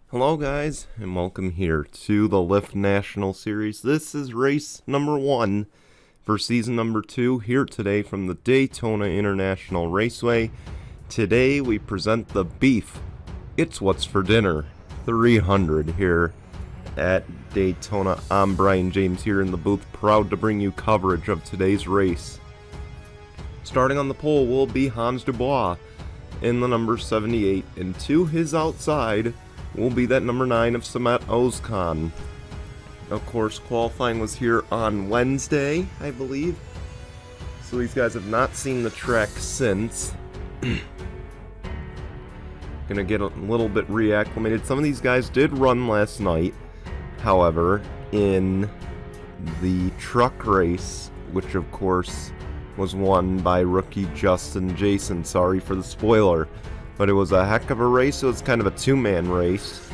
Hello guys, and welcome here to the Lyft National Series. This is race number 1 for season number 2 here today from the Daytona International Raceway. Today we present the Beef, It's What's for Dinner 300 here at Daytona. I'm Brian James here in the booth, proud to bring you coverage of today's race. Starting on the pole will be Hans Dubois in the number 78, and to his outside will be that number 9 of Samet Ozkan. Of course, qualifying was here on Wednesday, I believe. So these guys have not seen the track since. Gonna get a little bit reacclimated. Some of these guys did run last night, however, in the truck race, which of course was won by rookie Justin Jason. Sorry for the spoiler. But it was a heck of a race. So it's kind of a two-man race.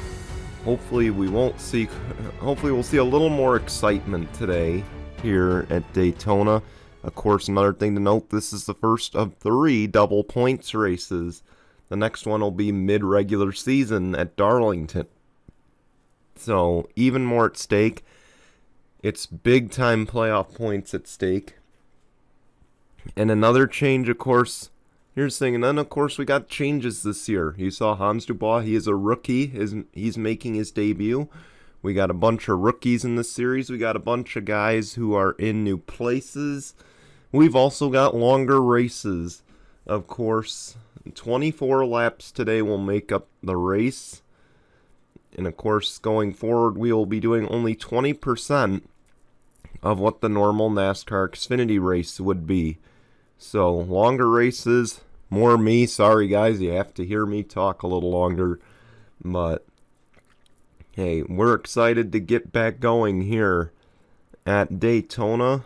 Hopefully we'll see a little more excitement today here at Daytona. Of course, another thing to note, this is the first of 3 double points races. The next one will be mid-regular season at Darlington. So even more at stake. It's big-time playoff points at stake. And another change, of course. Here's the thing, and then of course we got changes this year. You saw Hans Dubois, he is a rookie, he's making his debut. We got a bunch of rookies in this series. We got a bunch of guys who are in new places. We've also got longer races. Of course, 24 laps today will make up the race. And of course, going forward, we will be doing only 20% of what the normal NASCAR Xfinity race would be. So, longer races, more me. Sorry guys, you have to hear me talk a little longer. But, hey, we're excited to get back going here at Daytona.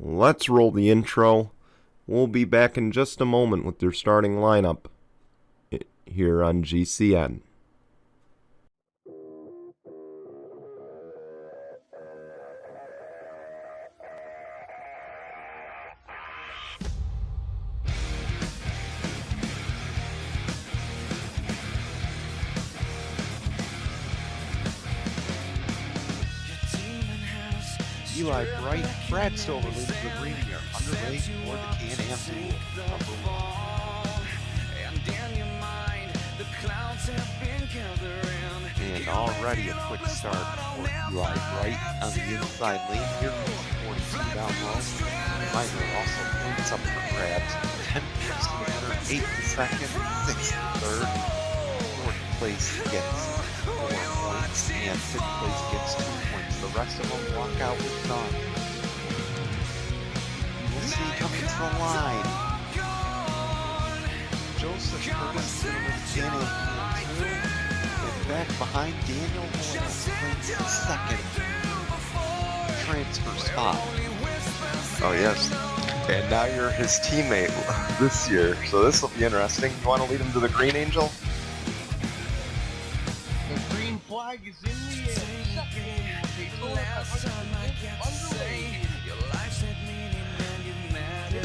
Let's roll the intro. We'll be back in just a moment with their starting lineup here on GCN. Eli Bright, Brad Stover leads the green here, underway for the Can-Am Tour. And already a quick start for Eli Bright on the inside lane. Here comes 42 down low. Minor also points up for grabs. 10 points to the winner, 8 to second, 6 to third. Fourth place gets 4 points, and fifth place gets 2 points. The rest of them walk out with none. We'll see coming to the line. Joseph Curtis in the beginning. And back behind Daniel Moore, playing the second transfer spot. Oh yes, and now you're his teammate this year, so this will be interesting. You want to lead him to the green, Angel? The green flag is in the air.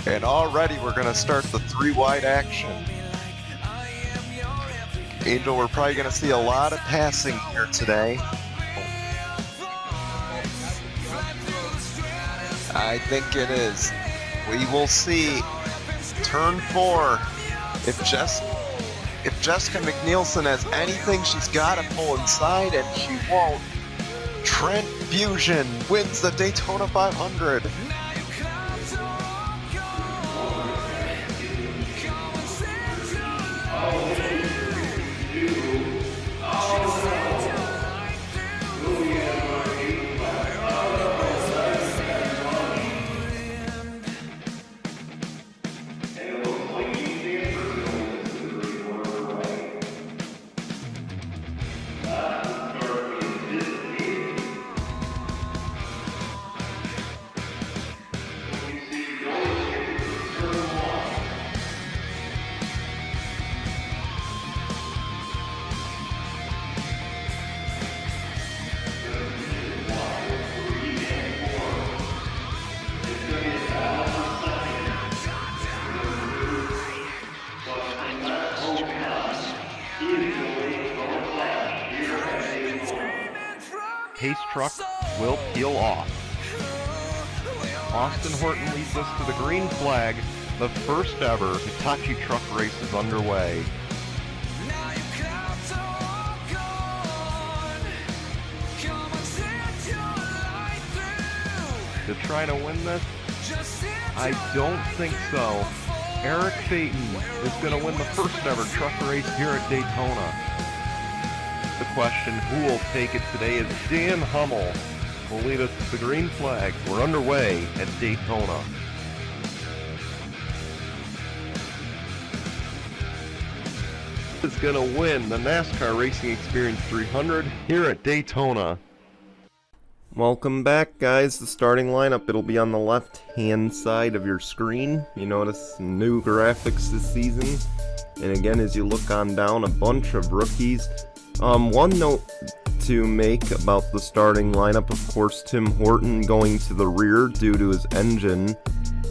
And already we're going to start the 3-wide action. Angel, we're probably going to see a lot of passing here today. I think it is. We will see. Turn 4. If Jessica McNeilson has anything, she's got to pull inside, and she won't. Trent Fusion wins the Daytona 500. truck will peel off. Austin Horton leads us to the green flag. The first ever Hitachi truck race is underway. To try to win this? I don't think so. Eric Phaeton is going to win the first ever truck race here at Daytona. The question, who will take it today, is Dan Hummel will lead us to the green flag. We're underway at Daytona. Is going to win the NASCAR Racing Experience 300 here at Daytona. Welcome back, guys. The starting lineup, it'll be on the left-hand side of your screen. You notice new graphics this season. And again, as you look on down, a bunch of rookies. One note to make about the starting lineup, of course, Tim Horton going to the rear due to his engine.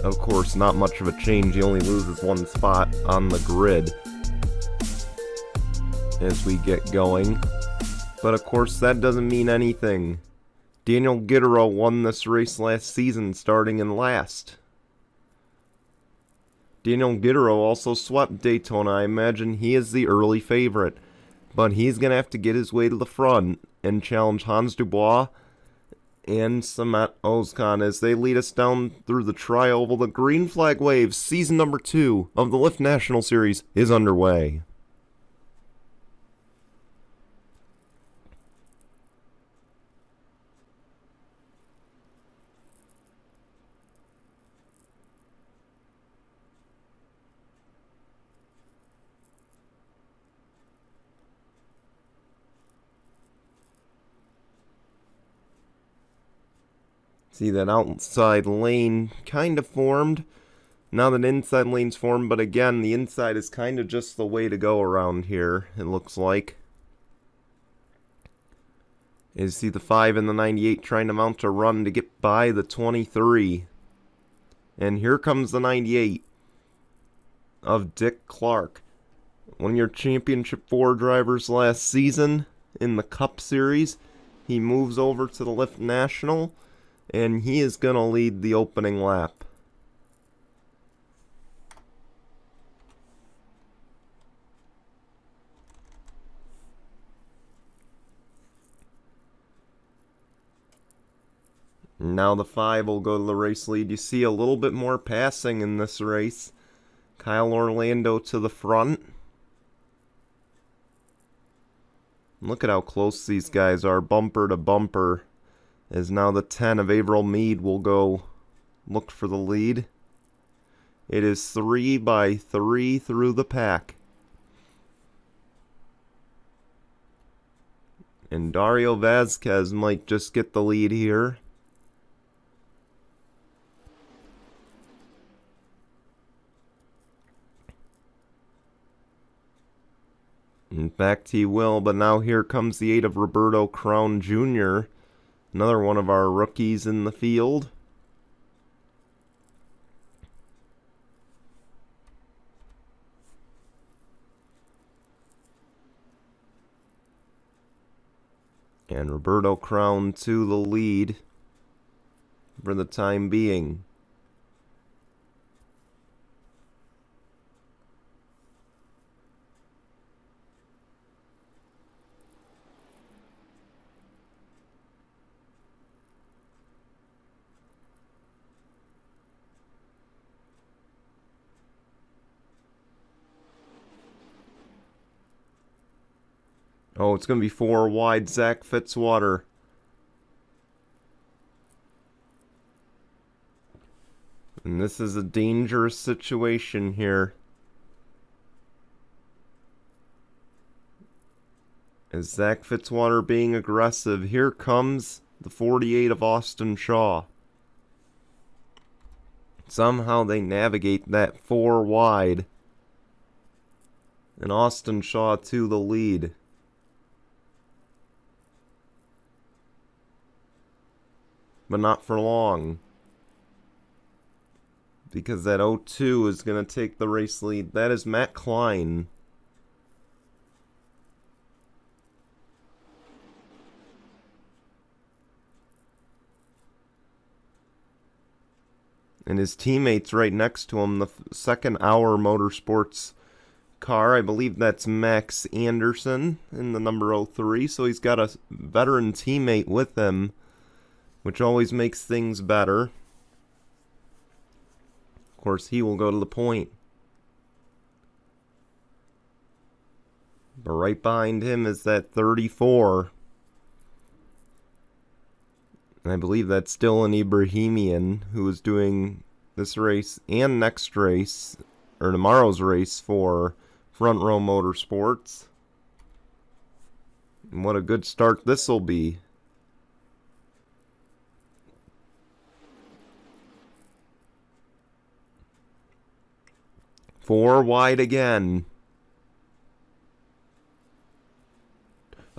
Of course, not much of a change. He only loses one spot on the grid as we get going. But of course, that doesn't mean anything. Daniel Guerrero won this race last season, starting in last. Daniel Guerrero also swept Daytona. I imagine he is the early favorite. But he's going to have to get his way to the front and challenge Hans Dubois and Samet Ozkan as they lead us down through the tri-oval. The green flag waves, season number 2 of the Lyft National Series is underway. See that outside lane kind of formed. Now that inside lane's formed, but again, the inside is kind of just the way to go around here, it looks like. You see the 5 and the 98 trying to mount a run to get by the 23. And here comes the 98 of Dick Clark. One of your Championship 4 drivers last season in the Cup Series. He moves over to the Lyft National, and he is going to lead the opening lap. Now the 5 will go to the race lead. You see a little bit more passing in this race. Kyle Orlando to the front. Look at how close these guys are, bumper to bumper. As now the 10 of Averill Mead will go look for the lead. It is 3 by 3 through the pack. And Dario Vasquez might just get the lead here. In fact, he will, but now here comes the 8 of Roberto Crown Jr., another one of our rookies in the field. And Roberto Crown to the lead for the time being. Oh, it's going to be 4 wide, Zach Fitzwater. And this is a dangerous situation here. As Zach Fitzwater being aggressive, here comes the 48 of Austin Shaw. Somehow they navigate that 4 wide. And Austin Shaw to the lead. But not for long. Because that 02 is going to take the race lead. That is Matt Klein. And his teammate's right next to him, the second Hour Motorsports car. I believe that's Max Anderson in the number 03. So he's got a veteran teammate with him, which always makes things better. Of course, he will go to the point. But right behind him is that 34. And I believe that's still an Ibrahimian who is doing this race and next race, or tomorrow's race for Front Row Motorsports. And what a good start this will be. Four wide again.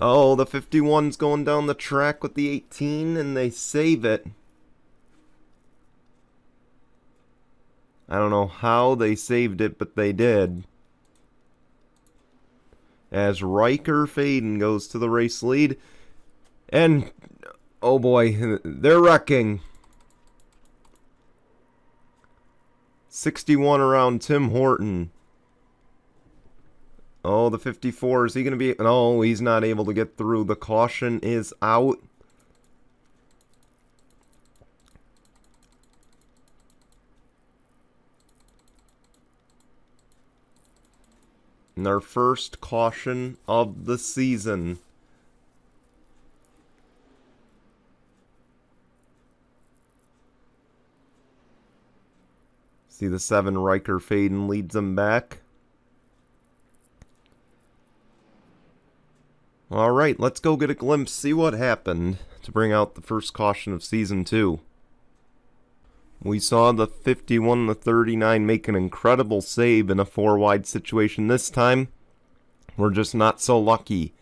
Oh, the 51's going down the track with the 18, and they save it. I don't know how they saved it, but they did. As Riker Faden goes to the race lead. And, oh boy, they're wrecking. 61 around Tim Horton. Oh, the 54, is he going to be... No, he's not able to get through. The caution is out. And our first caution of the season. See the 7, Riker Faden leads them back. Alright, let's go get a glimpse, see what happened to bring out the first caution of Season 2. We saw the 51 the 39 make an incredible save in a 4-wide situation this time. We're just not so lucky.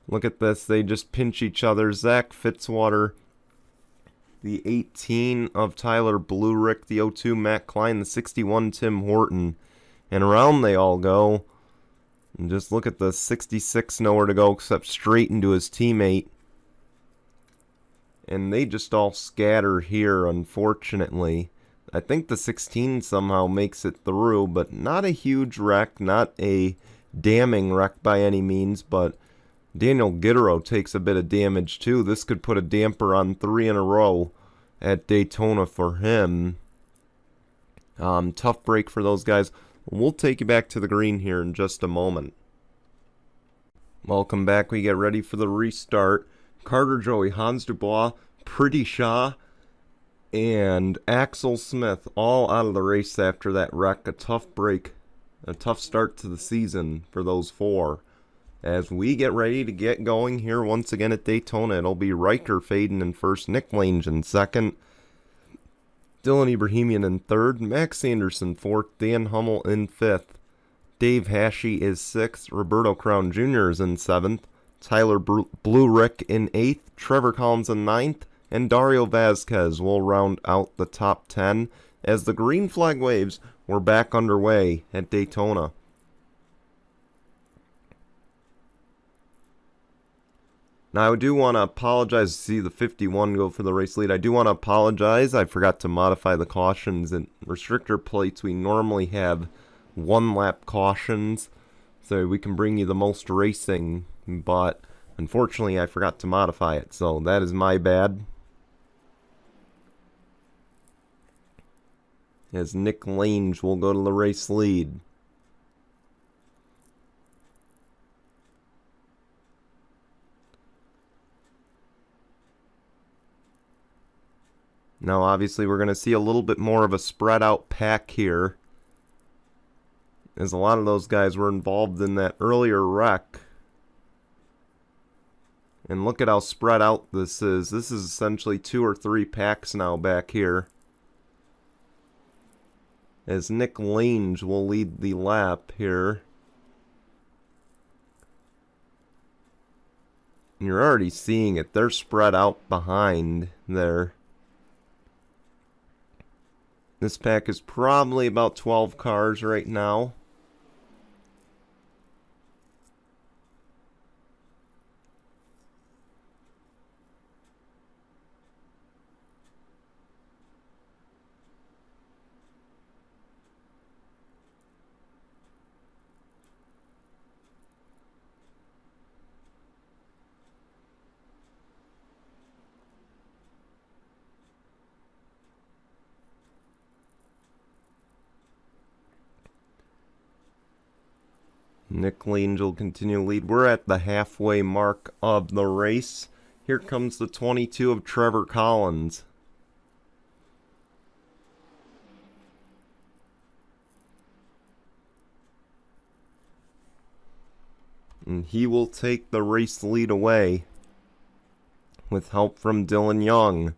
Look at this, they just pinch each other. Zach Fitzwater, the 18 of Tyler Blurick, the 02 Matt Klein, the 61 Tim Horton. And around they all go. And just look at the 66, nowhere to go except straight into his teammate. And they just all scatter here, unfortunately. I think the 16 somehow makes it through, but not a huge wreck, not a damning wreck by any means, but Daniel Gittero takes a bit of damage too. This could put a damper on 3 in a row at Daytona for him. Tough break for those guys. We'll take you back to the green here in just a moment. Welcome back. We get ready for the restart. Carter Joey, Hans Dubois, Pretty Shaw, and Axel Smith all out of the race after that wreck. A tough break. A tough start to the season for those 4. As we get ready to get going here once again at Daytona, it'll be Riker Faden in first, Nick Lange in second, Dylan Ibrahimian in third, Max Anderson fourth, Dan Hummel in fifth, Dave Hashey is sixth, Roberto Crown Jr. is in seventh, Tyler Blurick in eighth, Trevor Collins in ninth, and Dario Vasquez will round out the top 10 as the green flag waves were back underway at Daytona. Now, I do want to apologize to see the 51 go for the race lead. I do want to apologize. I forgot to modify the cautions and restrictor plates. We normally have 1-lap cautions, so we can bring you the most racing, but unfortunately, I forgot to modify it, so that is my bad. As Nick Lange will go to the race lead. Now, obviously, we're going to see a little bit more of a spread-out pack here, as a lot of those guys were involved in that earlier wreck. And look at how spread out this is. This is essentially 2 or 3 packs now back here, as Nick Lange will lead the lap here. And you're already seeing it. They're spread out behind there. This pack is probably about 12 cars right now. Nick Lange will continue to lead. We're at the halfway mark of the race. Here comes the 22 of Trevor Collins. And he will take the race lead away with help from Dylan Young.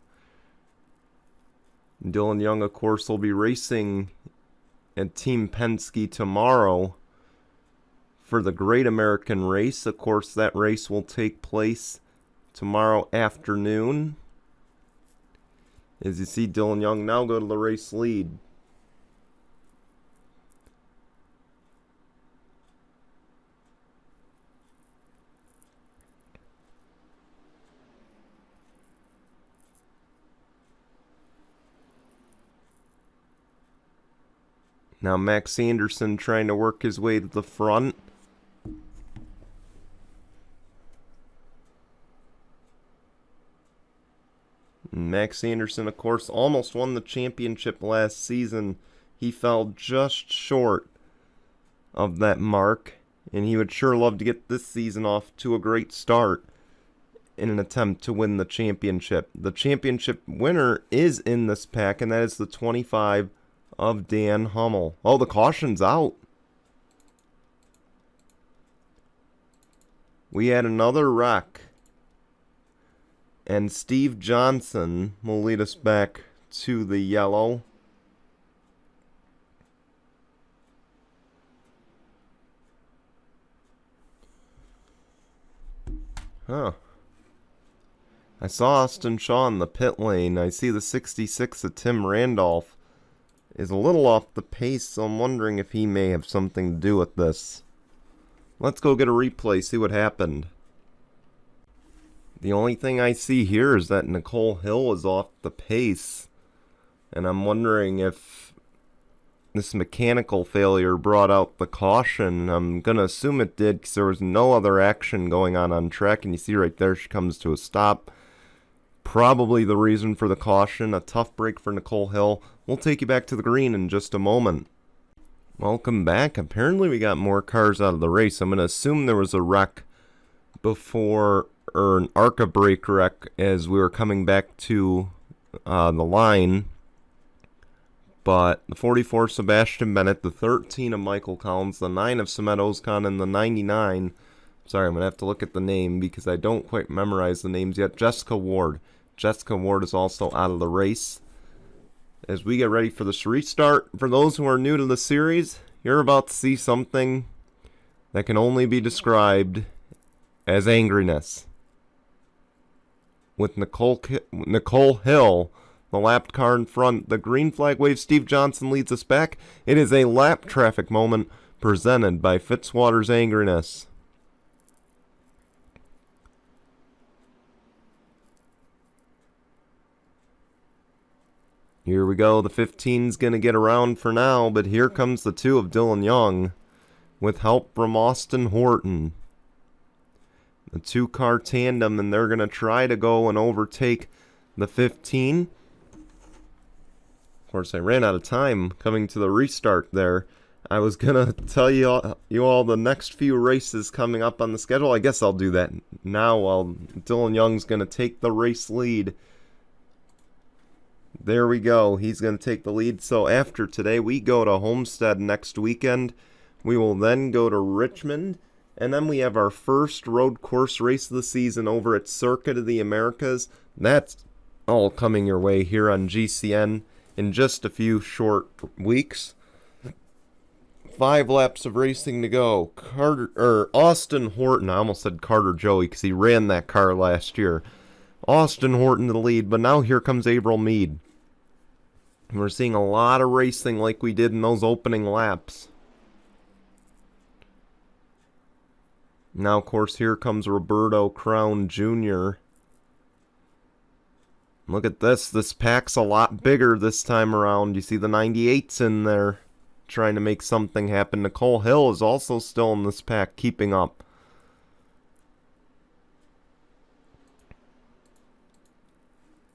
Dylan Young, of course, will be racing at Team Penske tomorrow for the Great American Race. Of course, that race will take place tomorrow afternoon. As you see Dylan Young now go to the race lead. Now Max Anderson trying to work his way to the front. Max Anderson, of course, almost won the championship last season. He fell just short of that mark, and he would sure love to get this season off to a great start in an attempt to win the championship. The championship winner is in this pack, and that is the 25 of Dan Hummel. Oh, the caution's out. We had another wreck. And Steve Johnson will lead us back to the yellow. Huh. I saw Austin Shaw in the pit lane. I see the 66 of Tim Randolph is a little off the pace, so I'm wondering if he may have something to do with this. Let's go get a replay, see what happened. The only thing I see here is that Nicole Hill is off the pace, and I'm wondering if this mechanical failure brought out the caution. I'm going to assume it did because there was no other action going on track, and you see right there she comes to a stop. Probably the reason for the caution. A tough break for Nicole Hill. We'll take you back to the green in just a moment. Welcome back. Apparently we got more cars out of the race. I'm going to assume there was a wreck before, or an ARCA brake wreck as we were coming back to the line. But the 44 Sebastian Bennett, the 13 of Michael Collins, the 9 of Samet Ozkan, and the 99, sorry, I'm going to have to look at the name because I don't quite memorize the names yet, Jessica Ward. Jessica Ward is also out of the race. As we get ready for this restart, for those who are new to the series, you're about to see something that can only be described as angriness. With Nicole Hill, the lapped car in front, the green flag waves, Steve Johnson leads us back. It is a lap traffic moment presented by Fitzwater's Angriness. Here we go, the 15's going to get around for now, but here comes the 2 of Dylan Young with help from Austin Horton. The 2-car tandem, and they're going to try to go and overtake the 15. Of course, I ran out of time coming to the restart there. I was going to tell you all the next few races coming up on the schedule. I guess I'll do that now while Dylan Young's going to take the race lead. There we go. He's going to take the lead. So after today, we go to Homestead next weekend. We will then go to Richmond. And then we have our first road course race of the season over at Circuit of the Americas. That's all coming your way here on GCN in just a few short weeks. 5 laps of racing to go. Austin Horton, I almost said Carter Joey because he ran that car last year. Austin Horton to the lead, but now here comes Averill Mead. We're seeing a lot of racing like we did in those opening laps. Now, of course, here comes Roberto Crown Jr. Look at this. This pack's a lot bigger this time around. You see the 98's in there trying to make something happen. Nicole Hill is also still in this pack, keeping up.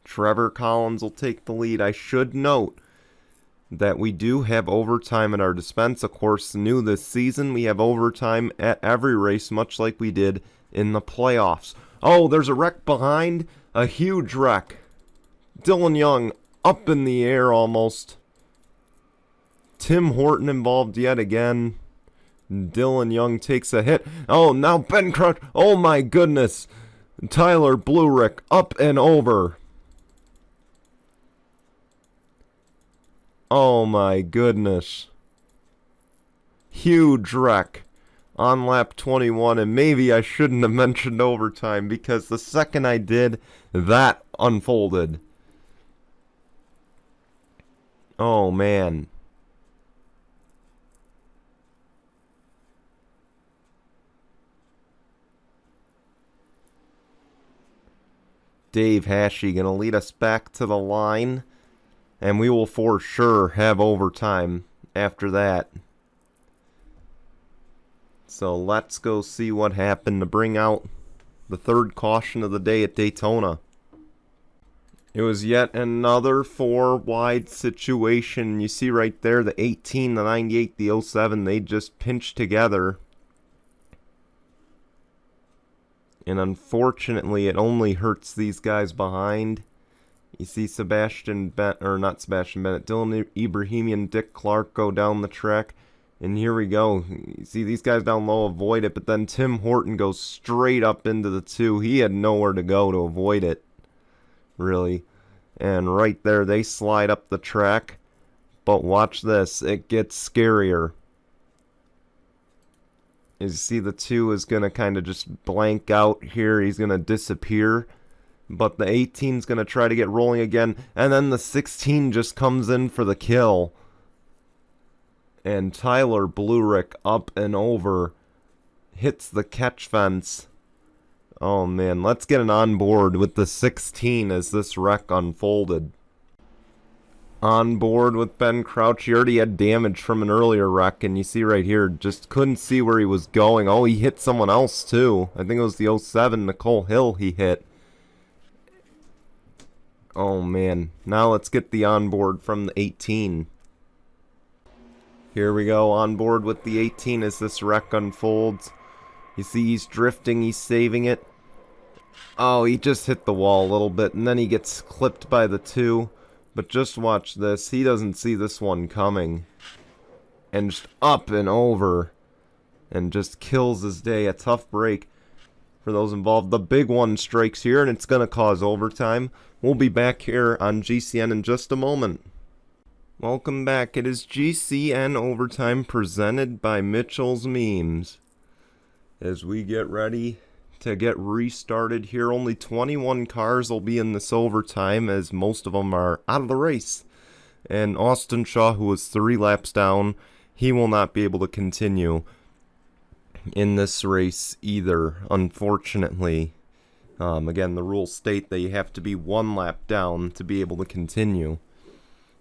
Trevor Collins will take the lead. I should note that we do have overtime at our dispense. Of course, new this season, we have overtime at every race, much like we did in the playoffs. Oh, there's a wreck behind. A huge wreck. Dylan Young up in the air almost. Tim Horton involved yet again. Dylan Young takes a hit. Oh, now Ben Crouch. Oh my goodness. Tyler Blurick up and over. Oh my goodness. Huge wreck on lap 21, and maybe I shouldn't have mentioned overtime because the second I did, that unfolded. Oh man. Dave Hashey gonna lead us back to the line, and we will for sure have overtime after that. So let's go see what happened to bring out the third caution of the day at Daytona. It was yet another 4-wide situation. You see right there, the 18, the 98, the 07, they just pinched together. And unfortunately, it only hurts these guys behind. You see Dylan Ibrahimi and Dick Clark go down the track. And here we go. You see these guys down low avoid it, but then Tim Horton goes straight up into the 2. He had nowhere to go to avoid it, really. And right there, they slide up the track. But watch this. It gets scarier. You see the 2 is going to kind of just blank out here. He's going to disappear. But the 18 is going to try to get rolling again. And then the 16 just comes in for the kill. And Tyler Blurick up and over. Hits the catch fence. Oh man, let's get an onboard with the 16 as this wreck unfolded. On board with Ben Crouch. He already had damage from an earlier wreck, and you see right here, just couldn't see where he was going. Oh, he hit someone else too. I think it was the 07, Nicole Hill, he hit. Oh man, now let's get the onboard from the 18. Here we go, on board with the 18 as this wreck unfolds. You see he's drifting, he's saving it. Oh, he just hit the wall a little bit, and then he gets clipped by the 2. But just watch this. He doesn't see this one coming. And just up and over. And just kills his day. A tough break for those involved. The big one strikes here, and it's going to cause overtime. We'll be back here on GCN in just a moment. Welcome back. It is GCN Overtime presented by Mitchell's Memes. As we get ready to get restarted here, only 21 cars will be in this overtime as most of them are out of the race. And Austin Shaw, who was 3 laps down, he will not be able to continue in this race either, unfortunately. Again, the rules state that you have to be 1 lap down to be able to continue.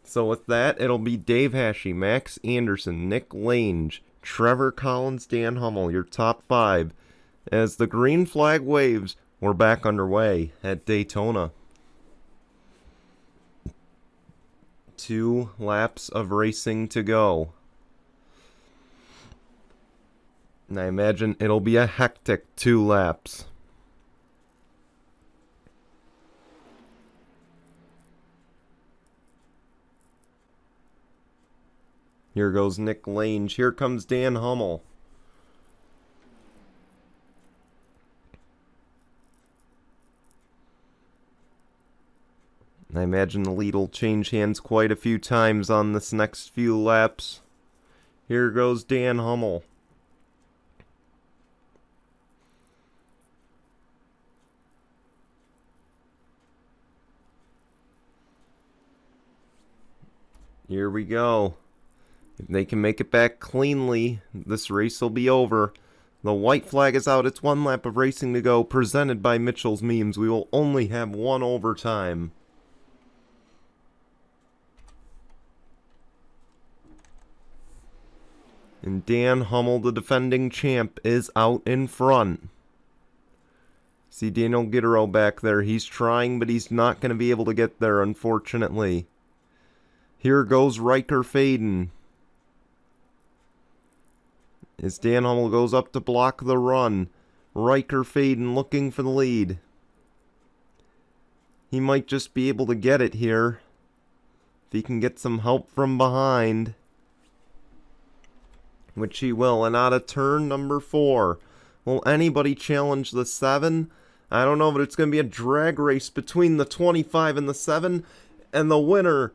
So with that, it'll be Dave Hashey, Max Anderson, Nick Lange, Trevor Collins, Dan Hummel, your top 5. As the green flag waves, we're back underway at Daytona. 2 laps of racing to go. And I imagine it'll be a hectic 2 laps. Here goes Nick Lange. Here comes Dan Hummel. I imagine the lead will change hands quite a few times on this next few laps. Here goes Dan Hummel. Here we go. If they can make it back cleanly, this race will be over. The white flag is out. It's 1 lap of racing to go. Presented by Mitchell's Memes. We will only have 1 overtime. And Dan Hummel, the defending champ, is out in front. See Daniel Gittero back there. He's trying, but he's not going to be able to get there, unfortunately. Here goes Riker Faden. As Dan Hummel goes up to block the run. Riker Faden looking for the lead. He might just be able to get it here. If he can get some help from behind. Which he will. And out of turn number 4. Will anybody challenge the 7? I don't know, but it's going to be a drag race between the 25 and the 7. And the winner,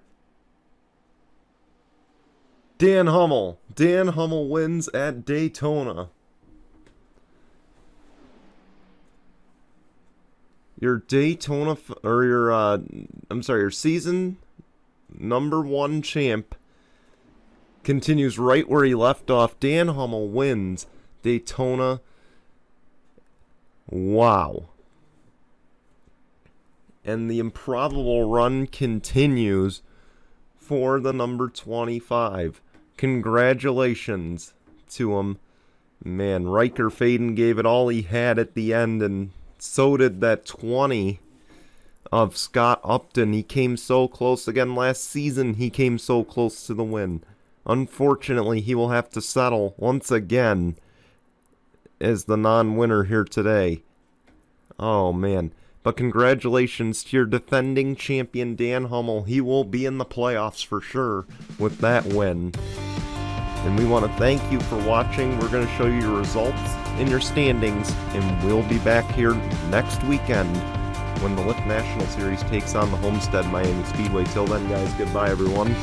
Dan Hummel. Dan Hummel wins at Daytona. Your Daytona, or your season number 1 champ continues right where he left off. Dan Hummel wins Daytona. Wow. And the improbable run continues for the number 25. Congratulations to him. Man, Riker Faden gave it all he had at the end, and so did that 20 of Scott Upton. He came so close again last season. He came so close to the win. Unfortunately, he will have to settle once again as the non-winner here today. Oh, man. But congratulations to your defending champion, Dan Hummel. He will be in the playoffs for sure with that win. And we want to thank you for watching. We're going to show you your results and your standings, and we'll be back here next weekend when the Lyft National Series takes on the Homestead Miami Speedway. Till then, guys, goodbye, everyone.